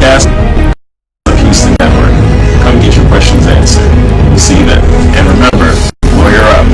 podcast of Houston Network. Come get your questions answered. We'll see you then. And remember, lawyer up.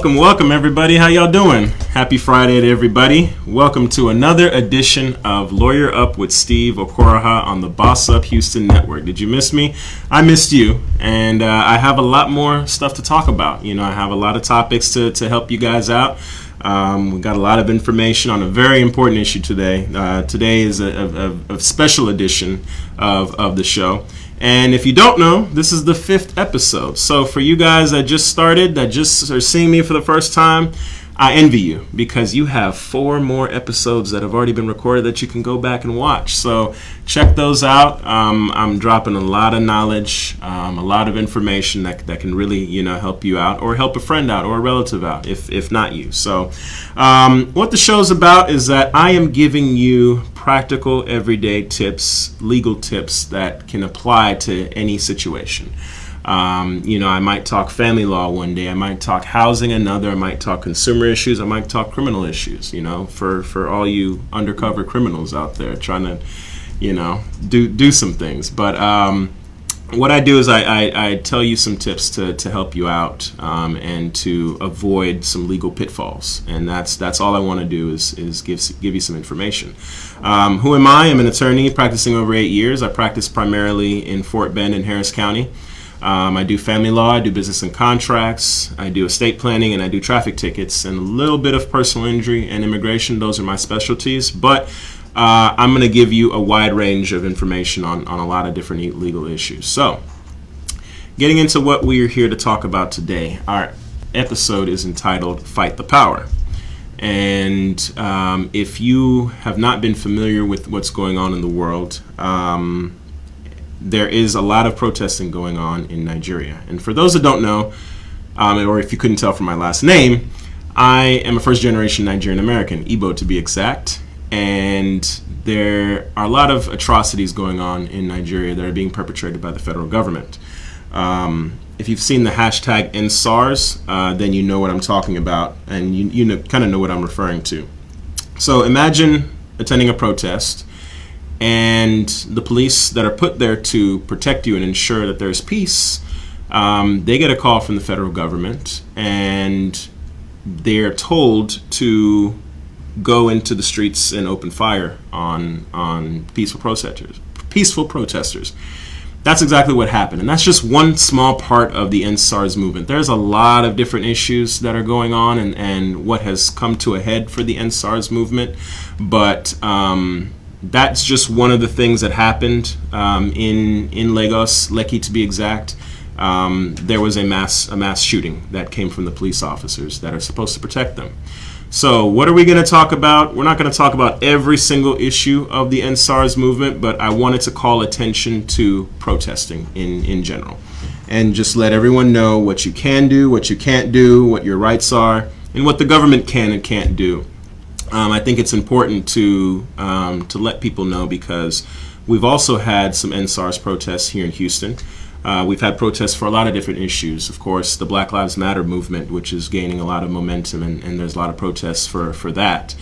Welcome everybody. How y'all doing? Happy Friday to everybody. Welcome to another edition of Lawyer Up with Steve Okoroha on the Boss Up Houston Network. Did you miss me? I missed you, and I have a lot more stuff to talk about. I have a lot of topics to help you guys out. We got a lot of information on a very important issue today. Today is a special edition of the show. And if you don't know, this is the 5th episode. So for you guys that just started, that just are seeing me for the first time, I envy you because you have 4 more episodes that have already been recorded that you can go back and watch. So check those out. I'm dropping a lot of knowledge, a lot of information that can really, help you out or help a friend out or a relative out, if not you. So what the show's about is that I am giving you practical, everyday tips, legal tips that can apply to any situation. I might talk family law one day, I might talk housing another, I might talk consumer issues, I might talk criminal issues, for all you undercover criminals out there trying to, do some things. But what I do is I tell you some tips to help you out and to avoid some legal pitfalls. And that's all I want to do is give you some information. Who am I? I'm an attorney practicing over 8 years. I practice primarily in Fort Bend and Harris County. I do family law, I do business and contracts, I do estate planning, and I do traffic tickets, and a little bit of personal injury and immigration. Those are my specialties, but I'm going to give you a wide range of information on a lot of different legal issues. So, getting into what we are here to talk about today, our episode is entitled Fight the Power. And if you have not been familiar with what's going on in the world, there is a lot of protesting going on in Nigeria. And for those that don't know, or if you couldn't tell from my last name, I am a first-generation Nigerian American, Igbo to be exact. And there are a lot of atrocities going on in Nigeria that are being perpetrated by the federal government. If you've seen the hashtag #EndSARS, then you know what I'm talking about, and you kind of know what I'm referring to. So imagine attending a protest, and the police that are put there to protect you and ensure that there's peace, they get a call from the federal government, and they're told to go into the streets and open fire on peaceful protesters. That's exactly what happened, and that's just one small part of the #EndSARS movement. There's a lot of different issues that are going on, and what has come to a head for the #EndSARS movement, but that's just one of the things that happened in Lagos, Lekki to be exact. There was a mass shooting that came from the police officers that are supposed to protect them. So what are we going to talk about? We're not going to talk about every single issue of the #EndSARS movement, but I wanted to call attention to protesting in general, and just let everyone know what you can do, what you can't do, what your rights are, and what the government can and can't do. I think it's important to let people know, because we've also had some #EndSARS protests here in Houston. We've had protests for a lot of different issues. Of course, the Black Lives Matter movement, which is gaining a lot of momentum, and there's a lot of protests for that.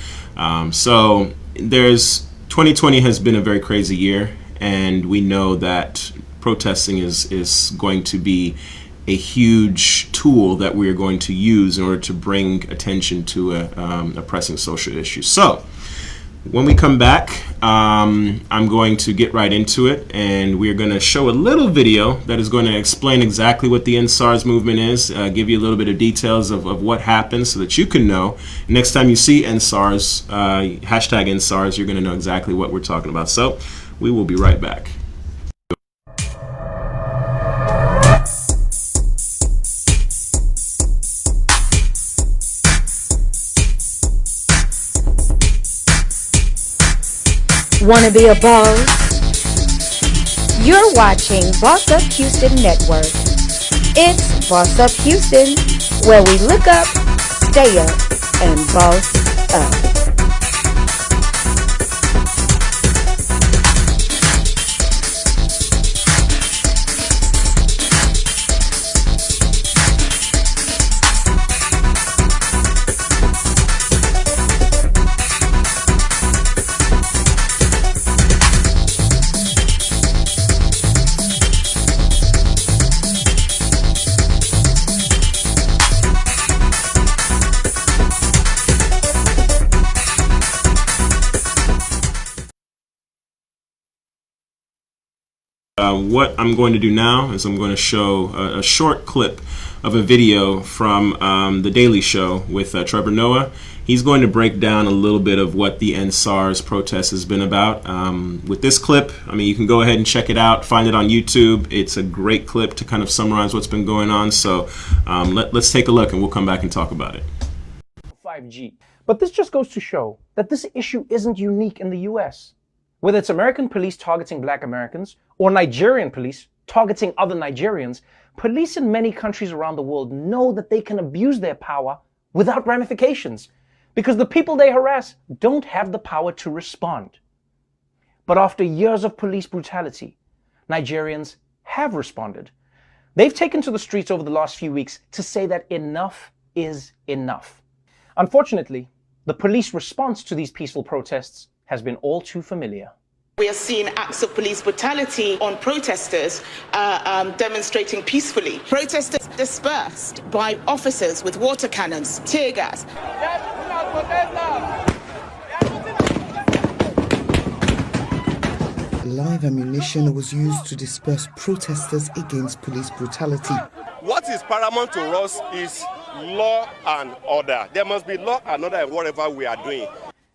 So 2020 has been a very crazy year, and we know that protesting is going to be a huge tool that we are going to use in order to bring attention to a pressing social issue. So when we come back, I'm going to get right into it, and we're going to show a little video that is going to explain exactly what the #EndSARS movement is, give you a little bit of details of what happened so that you can know. Next time you see #EndSARS, hashtag #EndSARS, you're going to know exactly what we're talking about. So we will be right back. Wanna be a boss? You're watching Boss Up Houston Network. It's Boss Up Houston, where we look up, stay up, and boss up. What I'm going to do now is I'm going to show a short clip of a video from The Daily Show with Trevor Noah. He's going to break down a little bit of what the End SARS protest has been about. With this clip, I mean, you can go ahead and check it out, find it on YouTube. It's a great clip to kind of summarize what's been going on. So let's take a look and we'll come back and talk about it. 5G. But this just goes to show that this issue isn't unique in the US. Whether it's American police targeting Black Americans or Nigerian police targeting other Nigerians, police in many countries around the world know that they can abuse their power without ramifications because the people they harass don't have the power to respond. But after years of police brutality, Nigerians have responded. They've taken to the streets over the last few weeks to say that enough is enough. Unfortunately, the police response to these peaceful protests has been all too familiar. We are seeing acts of police brutality on protesters demonstrating peacefully. Protesters dispersed by officers with water cannons, tear gas. Live ammunition was used to disperse protesters against police brutality. What is paramount to us is law and order. There must be law and order in whatever we are doing.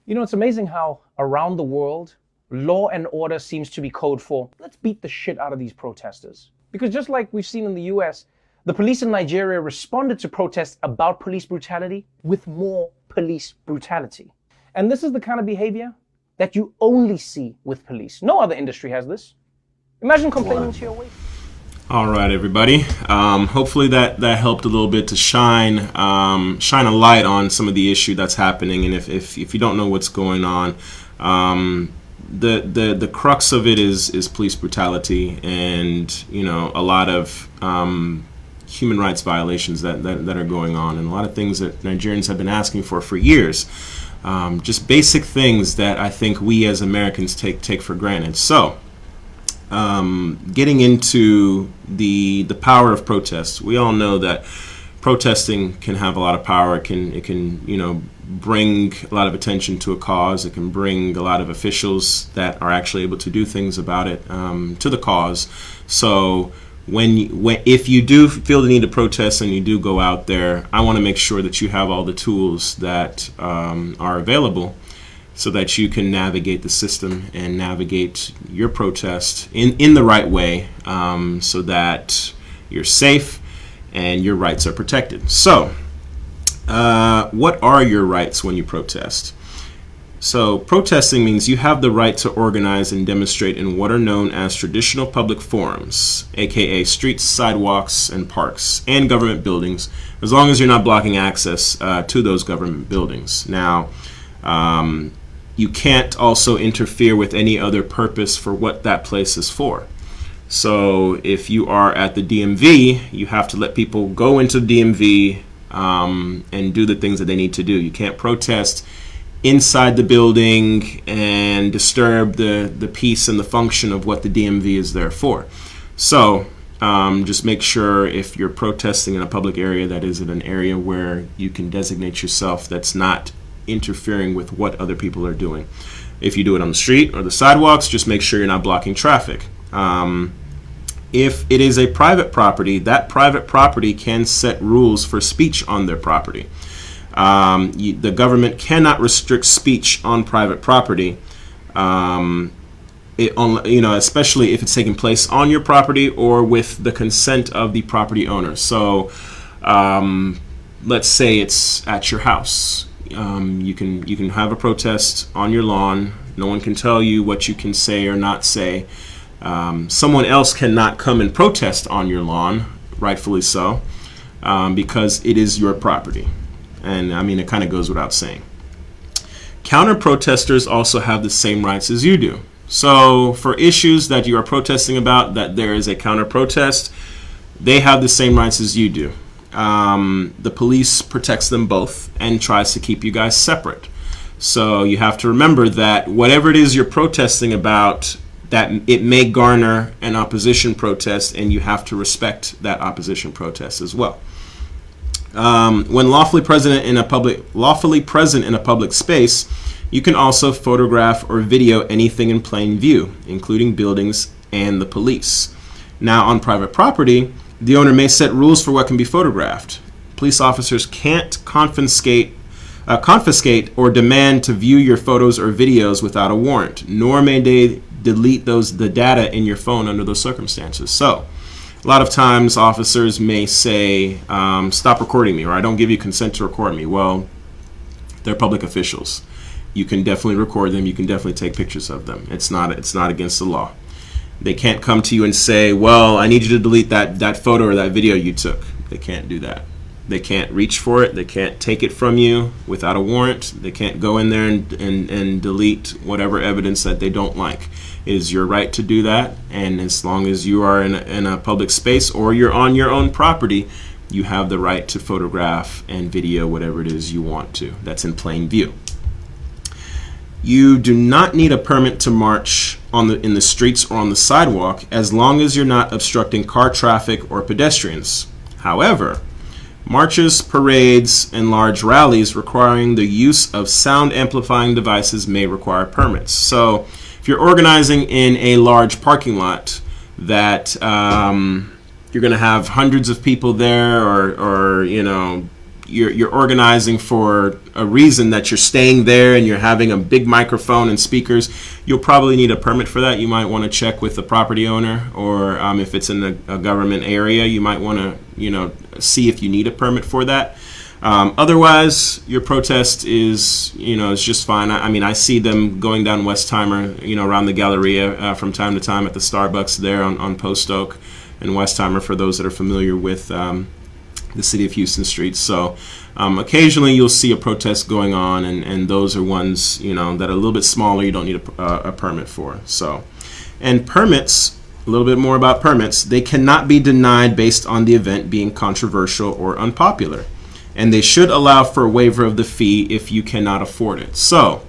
You know, it's amazing how around the world, law and order seems to be code for, let's beat the shit out of these protesters. Because just like we've seen in the US, the police in Nigeria responded to protests about police brutality with more police brutality. And this is the kind of behavior that you only see with police. No other industry has this. Imagine complaining to your waiter. All right, everybody. Hopefully that helped a little bit to shine a light on some of the issue that's happening. And if you don't know what's going on, the crux of it is police brutality and, you know, a lot of human rights violations that are going on, and a lot of things that Nigerians have been asking for years. Just basic things that I think we as Americans take for granted. So, getting into the power of protest, we all know that protesting can have a lot of power. It can you know, bring a lot of attention to a cause. It can bring a lot of officials that are actually able to do things about it to the cause. So if you do feel the need to protest and you do go out there, I want to make sure that you have all the tools that are available, so that you can navigate the system and navigate your protest in the right way, so that you're safe and your rights are protected. So, what are your rights when you protest? So, protesting means you have the right to organize and demonstrate in what are known as traditional public forums, aka streets, sidewalks, and parks, and government buildings, as long as you're not blocking access to those government buildings. Now, you can't also interfere with any other purpose for what that place is for. So if you are at the DMV, you have to let people go into the DMV and do the things that they need to do. You can't protest inside the building and disturb the peace and the function of what the DMV is there for. So just make sure if you're protesting in a public area, that is in an area where you can designate yourself that's not interfering with what other people are doing. If you do it on the street or the sidewalks, just make sure you're not blocking traffic. If it is a private property, that private property can set rules for speech on their property. The government cannot restrict speech on private property, especially if it's taking place on your property or with the consent of the property owner. So let's say it's at your house. You can have a protest on your lawn. No one can tell you what you can say or not say. Someone else cannot come and protest on your lawn, rightfully so, because it is your property. And I mean, it kind of goes without saying. Counter protesters also have the same rights as you do. So for issues that you are protesting about, that there is a counter protest, they have the same rights as you do. The police protects them both and tries to keep you guys separate. So you have to remember that whatever it is you're protesting about, that it may garner an opposition protest, and you have to respect that opposition protest as well. When lawfully present in a public space, you can also photograph or video anything in plain view, including buildings and the police. Now, on private property, the owner may set rules for what can be photographed. Police officers can't confiscate or demand to view your photos or videos without a warrant, nor may they delete the data in your phone under those circumstances. So, a lot of times officers may say, stop recording me, or I don't give you consent to record me. Well, they're public officials. You can definitely record them. You can definitely take pictures of them. It's not against the law. They can't come to you and say, well, I need you to delete that photo or that video you took. They can't do that. They can't reach for it. They can't take it from you without a warrant. They can't go in there and delete whatever evidence that they don't like. It is your right to do that. And as long as you are in a public space or you're on your own property, you have the right to photograph and video whatever it is you want to. That's in plain view. You do not need a permit to march in the streets or on the sidewalk as long as you're not obstructing car traffic or pedestrians. However, marches, parades, and large rallies requiring the use of sound amplifying devices may require permits. So if you're organizing in a large parking lot that you're going to have hundreds of people there, or you're organizing for a reason that you're staying there and you're having a big microphone and speakers, you'll probably need a permit for that. You might want to check with the property owner, or if it's in a government area, you might want to see if you need a permit for that. Otherwise, your protest is just fine. I see them going down Westheimer, around the Galleria from time to time at the Starbucks there on Post Oak and Westheimer, for those that are familiar with the city of Houston streets. So occasionally you'll see a protest going on, and those are ones that are a little bit smaller. You don't need a permit for. So, and permits, a little bit more about permits. They cannot be denied based on the event being controversial or unpopular, and they should allow for a waiver of the fee if you cannot afford it. So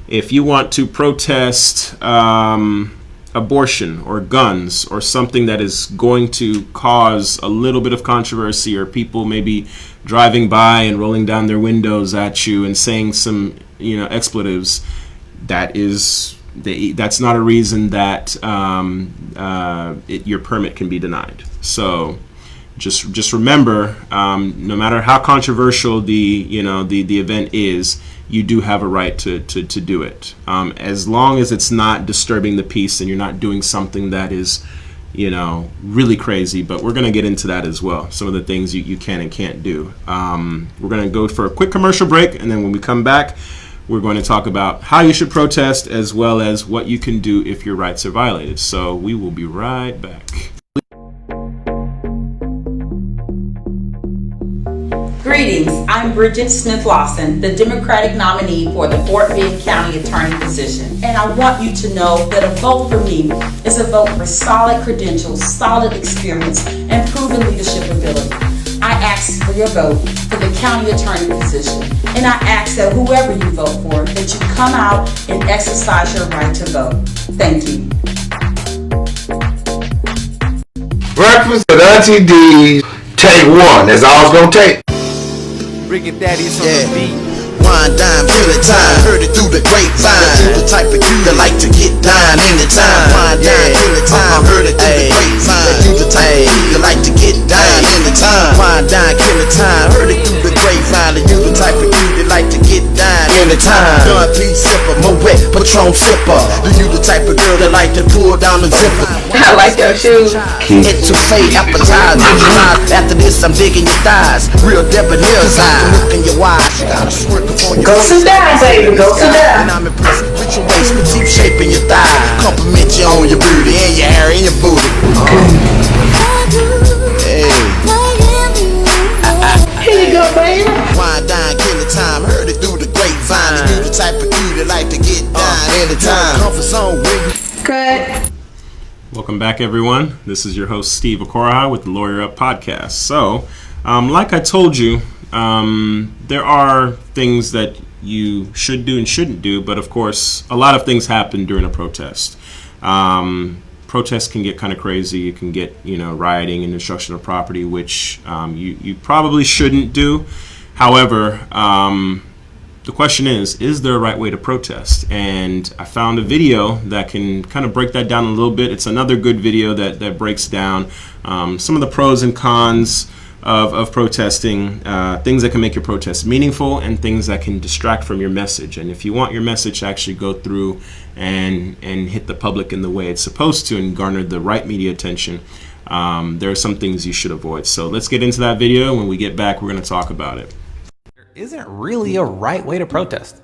if you want to protest abortion or guns or something that is going to cause a little bit of controversy, or people maybe driving by and rolling down their windows at you and saying some expletives, that's not a reason that your permit can be denied. So just remember, no matter how controversial the event is, you do have a right to do it, as long as it's not disturbing the peace and you're not doing something that is really crazy. But we're going to get into that as well, some of the things you can and can't do. We're going to go for a quick commercial break, and then when we come back, we're going to talk about how you should protest, as well as what you can do if your rights are violated. So we will be right back. Greetings, I'm Bridget Smith-Lawson, the Democratic nominee for the Fort Bend County Attorney position. And I want you to know that a vote for me is a vote for solid credentials, solid experience, and proven leadership ability. I ask for your vote for the County Attorney position, and I ask that whoever you vote for, that you come out and exercise your right to vote. Thank you. Breakfast at Auntie D's, take one. That's all it's gonna take. Riggin' Daddy's on the beat. Wine, dime, killing time. Heard it through the grapevine. You the type of you that like to get dime anytime. Wine, dime, killing time. Heard it through the grapevine. You the type of you that like to get dime anytime. Wine, dime, killing time. Heard it through the grapevine. You the type of you that like to get dime anytime. John P. Sipper, Moet, Patron Sipper. You the type of girl that like to pull down the zipper. I like your shoes. It's a fake appetizer. After this, I'm digging your thighs. Real debonair's eyes. Look in your eyes. Got a smirk upon your Go sit down, baby. Go sit down. And I'm impressed with your waist, petite shape in your thigh. Compliment you on your booty and your hair and your booty. Hey. Here you go, baby. Wine, dine, killing time. Heard it through the grapevine. And you the type of dude that like to get down anytime. Comfort zone with you. Cut. Welcome back, everyone. This is your host, Steve Okoroha, with the Lawyer Up podcast. So, like I told you, there are things that you should do and shouldn't do, but of course, a lot of things happen during a protest. Protests can get kind of crazy. You can get, rioting and destruction of property, which you probably shouldn't do. However, the question is there a right way to protest? And I found a video that can kind of break that down a little bit. It's another good video that breaks down some of the pros and cons of protesting, things that can make your protest meaningful and things that can distract from your message. And if you want your message to actually go through and hit the public in the way it's supposed to and garner the right media attention, there are some things you should avoid. So let's get into that video. When we get back, we're going to talk about it. There isn't really a right way to protest.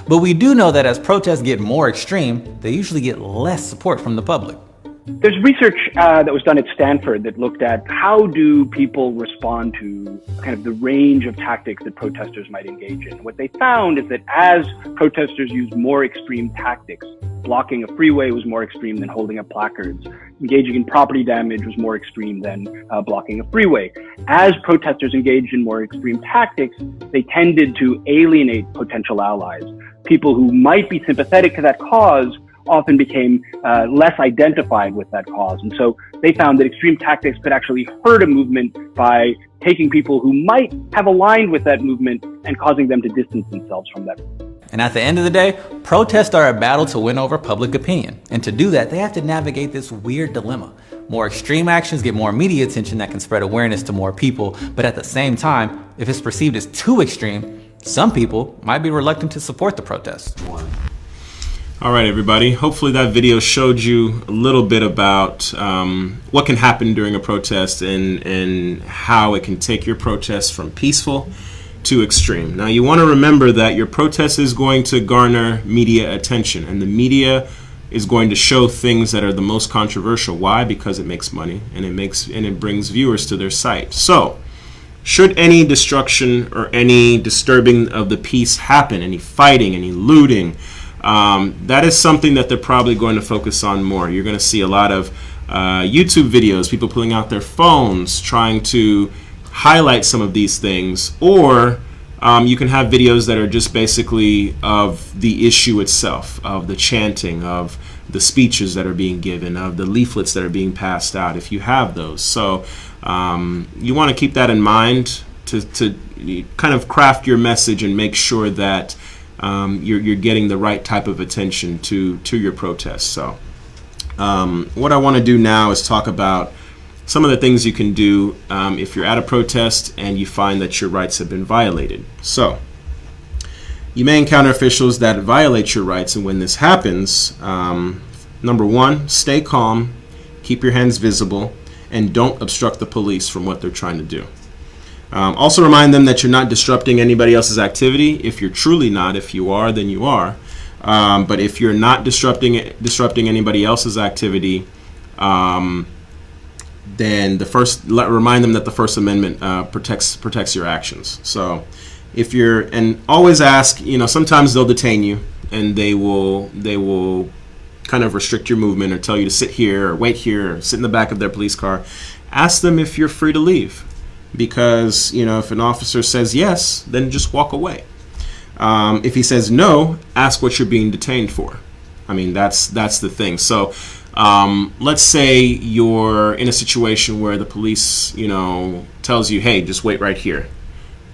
But we do know that as protests get more extreme, they usually get less support from the public. There's research that was done at Stanford that looked at how do people respond to kind of the range of tactics that protesters might engage in. What they found is that as protesters used more extreme tactics, blocking a freeway was more extreme than holding up placards. Engaging in property damage was more extreme than blocking a freeway. As protesters engaged in more extreme tactics, they tended to alienate potential allies. People who might be sympathetic to that cause often became less identified with that cause. And so they found that extreme tactics could actually hurt a movement by taking people who might have aligned with that movement and causing them to distance themselves from that. And at the end of the day, protests are a battle to win over public opinion. And to do that, they have to navigate this weird dilemma. More extreme actions get more media attention that can spread awareness to more people. But at the same time, if it's perceived as too extreme, some people might be reluctant to support the protest. All right, everybody. Hopefully that video showed you a little bit about what can happen during a protest and how it can take your protest from peaceful to extreme. Now, you want to remember that your protest is going to garner media attention, and the media is going to show things that are the most controversial. Why? Because it makes money and it brings viewers to their site. So, should any destruction or any disturbing of the peace happen, any fighting, any looting, that is something that they're probably going to focus on more. You're going to see a lot of YouTube videos, people pulling out their phones, trying to highlight some of these things, or you can have videos that are just basically of the issue itself, of the chanting, of the speeches that are being given, of the leaflets that are being passed out, if you have those. So you want to keep that in mind to kind of craft your message and make sure that you're getting the right type of attention to your protest. So what I want to do now is talk about some of the things you can do if you're at a protest and you find that your rights have been violated. So you may encounter officials that violate your rights, and when this happens, number one, stay calm, keep your hands visible, and don't obstruct the police from what they're trying to do. Also remind them that you're not disrupting anybody else's activity. If you're truly not, if you are, then you are. But if you're not disrupting anybody else's activity, then remind them that the First Amendment protects your actions. So if and always ask, sometimes they'll detain you and they will kind of restrict your movement or tell you to sit here or wait here or sit in the back of their police car. Ask them if you're free to leave. Because, if an officer says yes, then just walk away. If he says no, ask what you're being detained for. I mean, that's the thing. So let's say you're in a situation where the police, tells you, hey, just wait right here.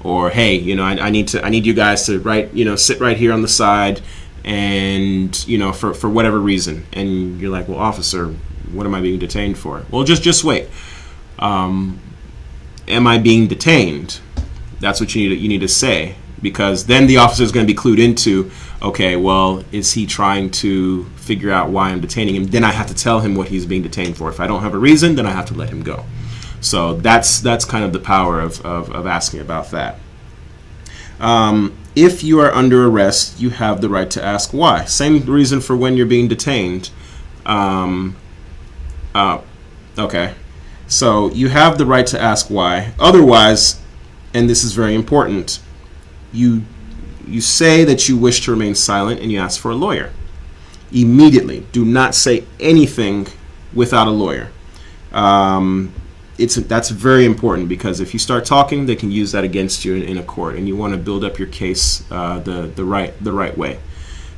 Or, hey, I need you guys to sit right here on the side and, for whatever reason. And you're like, well, officer, what am I being detained for? Well, just wait. Am I being detained? That's what you need to say, because then the officer is going to be clued into, okay, well, is he trying to figure out why I'm detaining him? Then I have to tell him what he's being detained for. If I don't have a reason, then I have to let him go. So that's kind of the power of asking about that. If you are under arrest, you have the right to ask why. Same reason for when you're being detained. Okay. So you have the right to ask why. Otherwise, and this is very important, you say that you wish to remain silent and you ask for a lawyer. Immediately. Do not say anything without a lawyer. That's very important, because if you start talking, they can use that against you in a court, and you want to build up your case the right way.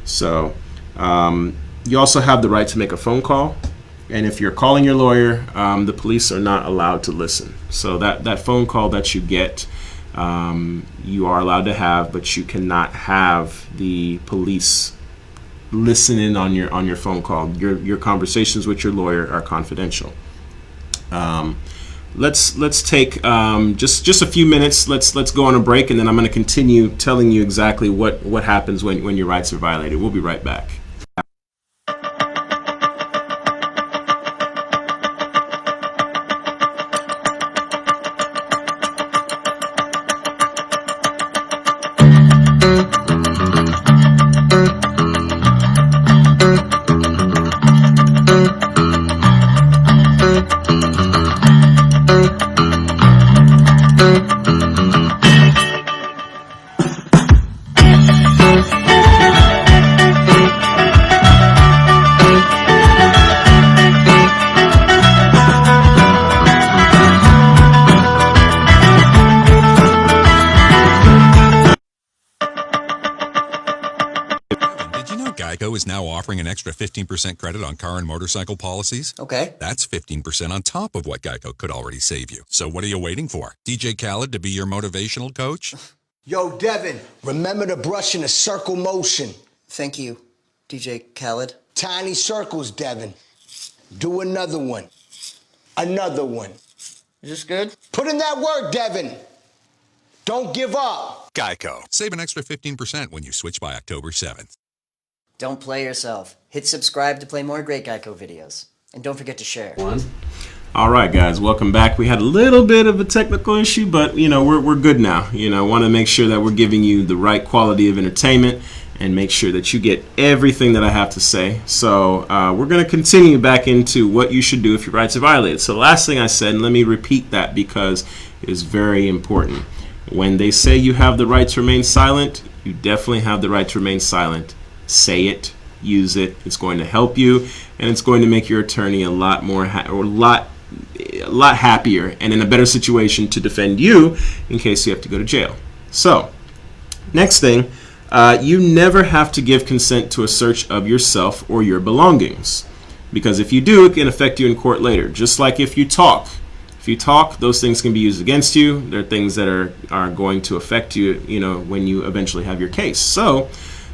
So you also have the right to make a phone call. And if you're calling your lawyer, the police are not allowed to listen. So that phone call that you get, you are allowed to have, but you cannot have the police listen in on your phone call. Your conversations with your lawyer are confidential. Let's take just a few minutes. Let's go on a break, and then I'm going to continue telling you exactly what happens when your rights are violated. We'll be right back. Geico is now offering an extra 15% credit on car and motorcycle policies. Okay. That's 15% on top of what Geico could already save you. So what are you waiting for? DJ Khaled to be your motivational coach? Yo, Devin, remember to brush in a circle motion. Thank you, DJ Khaled. Tiny circles, Devin. Do another one. Another one. Is this good? Put in that work, Devin. Don't give up. Geico. Save an extra 15% when you switch by October 7th. Don't play yourself. Hit subscribe to play more great Geico videos. And don't forget to share. All right, guys, welcome back. We had a little bit of a technical issue, but we're good now. Want to make sure that we're giving you the right quality of entertainment and make sure that you get everything that I have to say. So we're going to continue back into what you should do if your rights are violated. So the last thing I said, and let me repeat that because it is very important. When they say you have the right to remain silent, you definitely have the right to remain silent. Say it, use it. It's going to help you, and it's going to make your attorney a lot happier and in a better situation to defend you in case you have to go to jail. So, next thing, you never have to give consent to a search of yourself or your belongings, because if you do, it can affect you in court later. Just like if you talk. If you talk, those things can be used against you. They're things that are going to affect you, when you eventually have your case. So,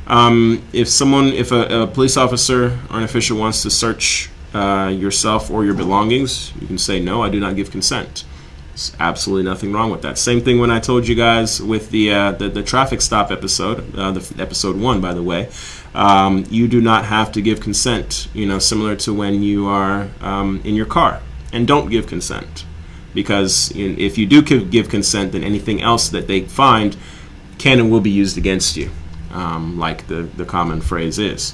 if a police officer or an official wants to search yourself or your belongings, you can say, no, I do not give consent. There's absolutely nothing wrong with that. Same thing when I told you guys with the traffic stop episode, episode 1, by the way. You do not have to give consent, similar to when you are in your car. And don't give consent. Because if you do give consent, then anything else that they find can and will be used against you. Like the common phrase is.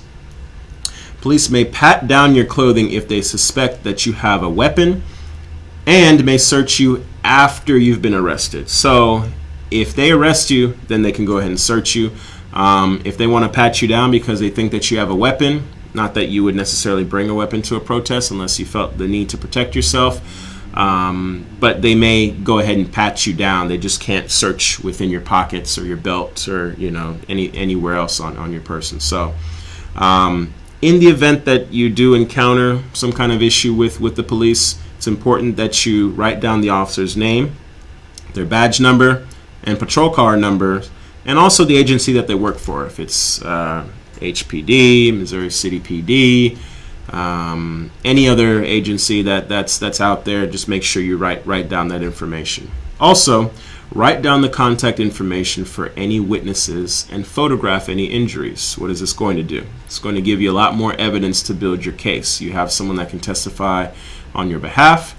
Police may pat down your clothing if they suspect that you have a weapon and may search you after you've been arrested. So if they arrest you, then they can go ahead and search you. If they want to pat you down because they think that you have a weapon, not that you would necessarily bring a weapon to a protest unless you felt the need to protect yourself, but they may go ahead and pat you down. They just can't search within your pockets or your belt or anywhere else on your person. So in the event that you do encounter some kind of issue with the police, it's important that you write down the officer's name, their badge number, and patrol car number, and also the agency that they work for. If it's HPD, Missouri City PD, any other agency that's out there, just make sure you write down that information. Also, write down the contact information for any witnesses and photograph any injuries. What is this going to do? It's going to give you a lot more evidence to build your case. You have someone that can testify on your behalf,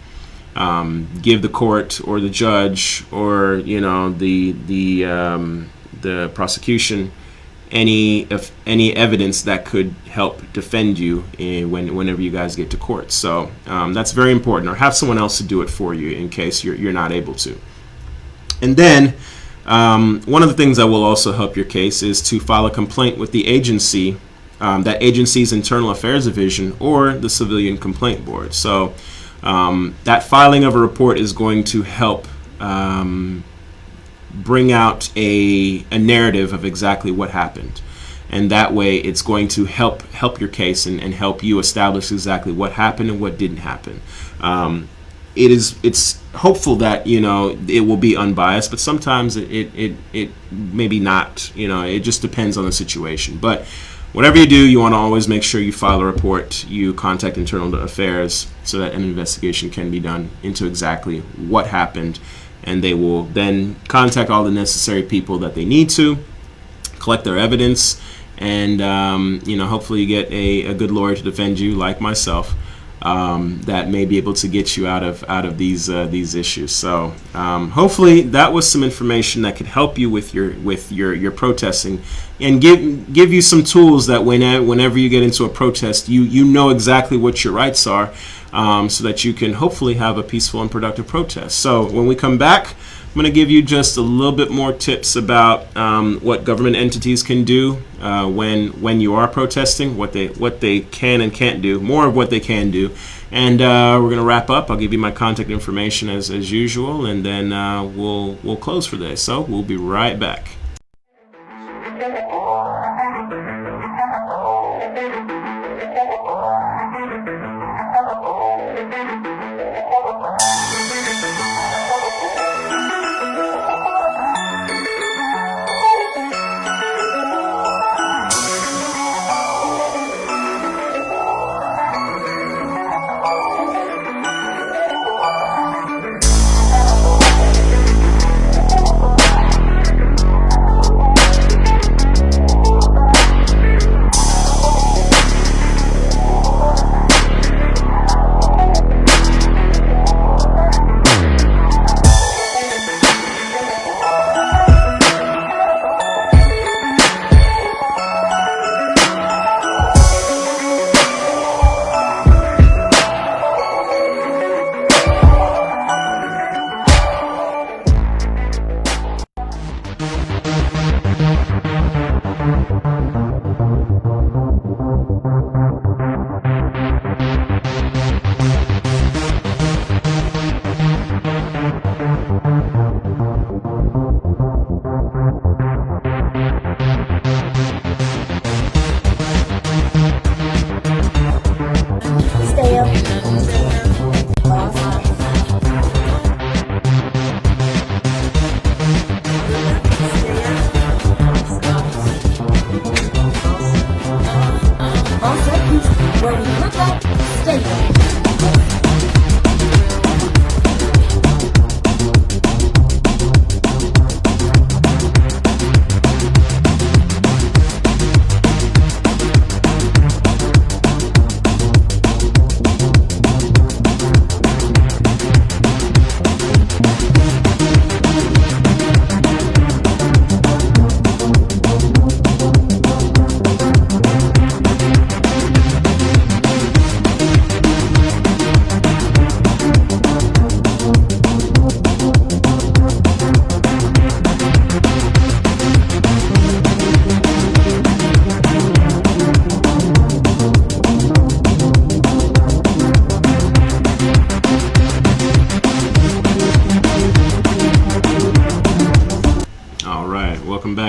give the court or the judge or the prosecution any evidence that could help defend you whenever you guys get to court. So that's very important. Or have someone else to do it for you in case you're not able to. And then one of the things that will also help your case is to file a complaint with the agency, that agency's Internal Affairs Division or the Civilian Complaint Board. So that filing of a report is going to help bring out a narrative of exactly what happened. And that way it's going to help your case and help you establish exactly what happened and what didn't happen. it's hopeful that it will be unbiased, but sometimes it maybe not. It just depends on the situation. But whatever you do, you want to always make sure you file a report, you contact Internal Affairs so that an investigation can be done into exactly what happened, and they will then contact all the necessary people that they need to, collect their evidence, and hopefully you get a good lawyer to defend you, like myself, that may be able to get you out of these issues. So hopefully that was some information that could help you with your protesting, and give you some tools that whenever you get into a protest, you know exactly what your rights are, so that you can hopefully have a peaceful and productive protest. So when we come back, I'm going to give you just a little bit more tips about what government entities can do when you are protesting, what they can and can't do, more of what they can do, and we're going to wrap up. I'll give you my contact information as usual, and then we'll close for the day. So we'll be right back.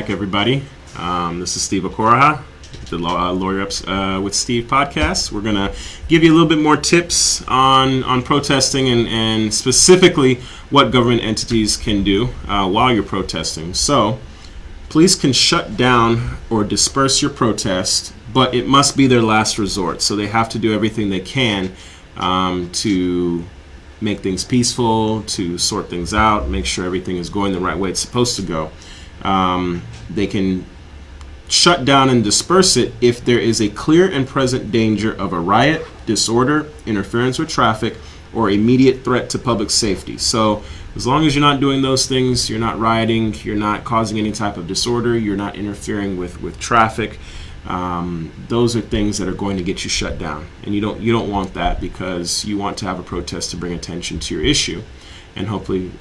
Everybody, this is Steve Okoraha, the Lawyer Ups with Steve podcast. We're going to give you a little bit more tips on protesting and specifically what government entities can do while you're protesting. So, police can shut down or disperse your protest, but it must be their last resort. So they have to do everything they can to make things peaceful, to sort things out, make sure everything is going the right way it's supposed to go. They can shut down and disperse it if there is a clear and present danger of a riot, disorder, interference with traffic, or immediate threat to public safety. So as long as you're not doing those things, you're not rioting, you're not causing any type of disorder, you're not interfering with traffic, those are things that are going to get you shut down. And you don't want that, because you want to have a protest to bring attention to your issue and hopefully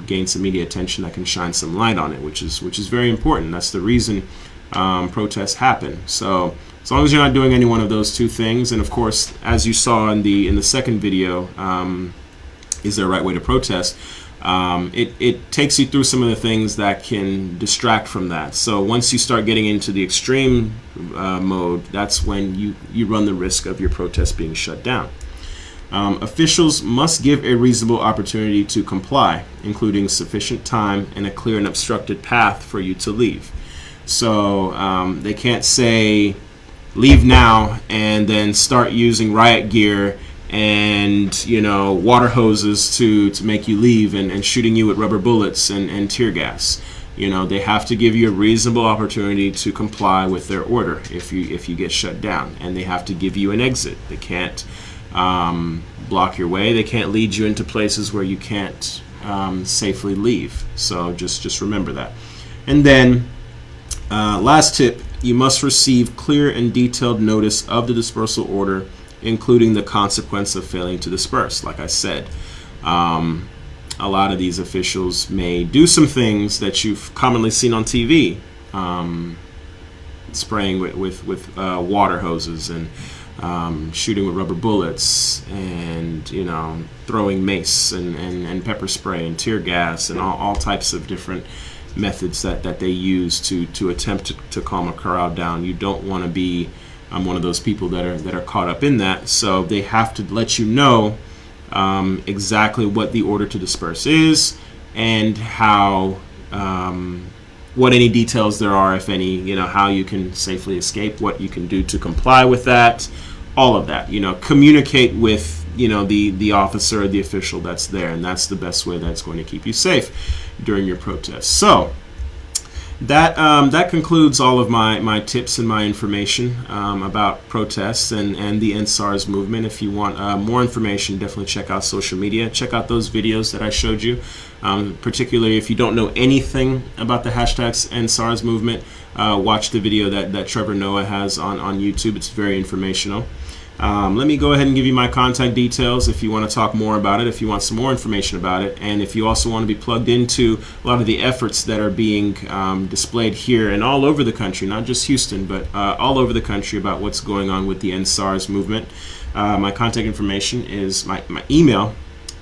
gain some media attention that can shine some light on it, which is very important. That's the reason protests happen. So as long as you're not doing any one of those two things, and of course, as you saw in the second video, is there a right way to protest? It takes you through some of the things that can distract from that. So once you start getting into the extreme mode, that's when you run the risk of your protest being shut down. Officials must give a reasonable opportunity to comply, including sufficient time and a clear and obstructed path for you to leave. So they can't say, leave now, and then start using riot gear and, you know, water hoses to make you leave, and shooting you with rubber bullets and tear gas. You know, they have to give you a reasonable opportunity to comply with their order if you get shut down, and they have to give you an exit. They can't block your way. They can't lead you into places where you can't safely leave. So just remember that. And then last tip, you must receive clear and detailed notice of the dispersal order, including the consequence of failing to disperse. Like I said, a lot of these officials may do some things that you've commonly seen on TV, spraying with water hoses, and shooting with rubber bullets, and, you know, throwing mace and pepper spray and tear gas and all types of different methods that they use to attempt to calm a crowd down. You don't want to be one of those people that are caught up in that. So they have to let you know exactly what the order to disperse is, and how what any details there are, if any, you know, how you can safely escape, what you can do to comply with that, all of that. You know, communicate with, you know, the officer or the official that's there, and that's the best way that's going to keep you safe during your protest. So that concludes all of my tips and my information about protests and the End SARS movement. If you want more information, definitely check out social media. Check out those videos that I showed you. Particularly if you don't know anything about the hashtags End SARS movement, watch the video that Trevor Noah has on YouTube. It's very informational. Let me go ahead and give you my contact details if you want to talk more about it, if you want some more information about it, and if you also want to be plugged into a lot of the efforts that are being displayed here and all over the country, not just Houston, but all over the country, about what's going on with the End SARS movement. My contact information is my email.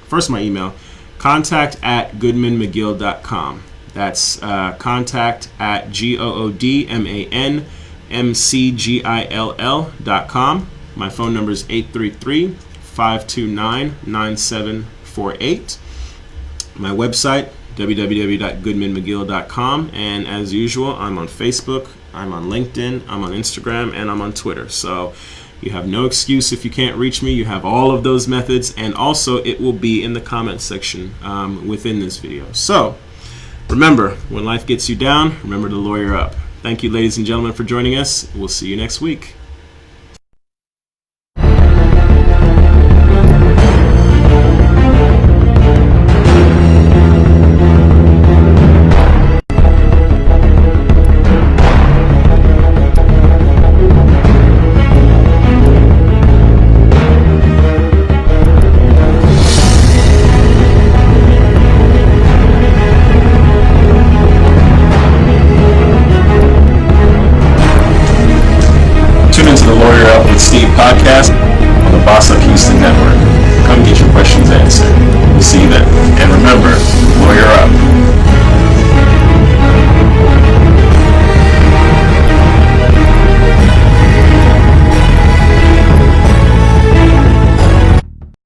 First, my email, contact@goodmanmcgill.com. That's contact@GOODMANMCGILL.com. My phone number is 833-529-9748. My website, www.goodmanmcgill.com. And as usual, I'm on Facebook, I'm on LinkedIn, I'm on Instagram, and I'm on Twitter. So you have no excuse if you can't reach me. You have all of those methods, and also it will be in the comment section within this video. So remember, when life gets you down, remember to lawyer up. Thank you, ladies and gentlemen, for joining us. We'll see you next week. Podcast on the Boss Up Houston Network. Come get your questions answered. We'll see you then. And remember, lawyer up.